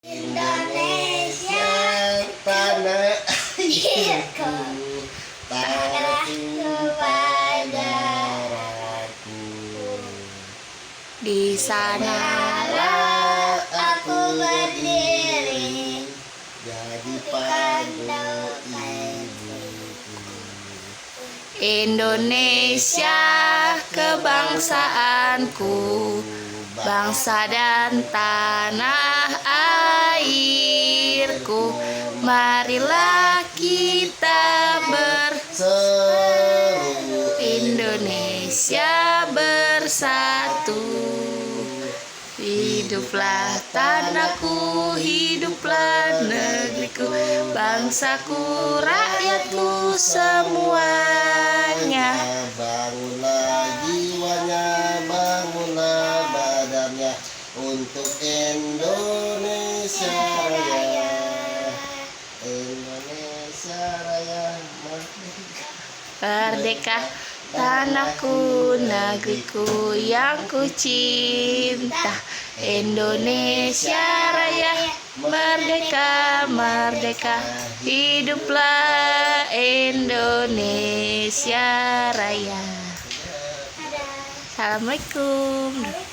Indonesia tanah airku, tanahku padaku. Di sanalah aku berdiri, jadi pandu ibuku. Indonesia kebangsaanku, bangsa dan tanah airku. Marilah kita Seru Indonesia bersatu. Hiduplah tanahku, hiduplah negeriku, bangsaku, rakyatku semuanya. Bangunlah jiwanya, bangunlah badannya untuk Indonesia Raya. Indonesia Raya Merdeka tanahku, negeriku yang ku cinta. Indonesia Raya, merdeka, merdeka. Hiduplah Indonesia Raya. Assalamualaikum.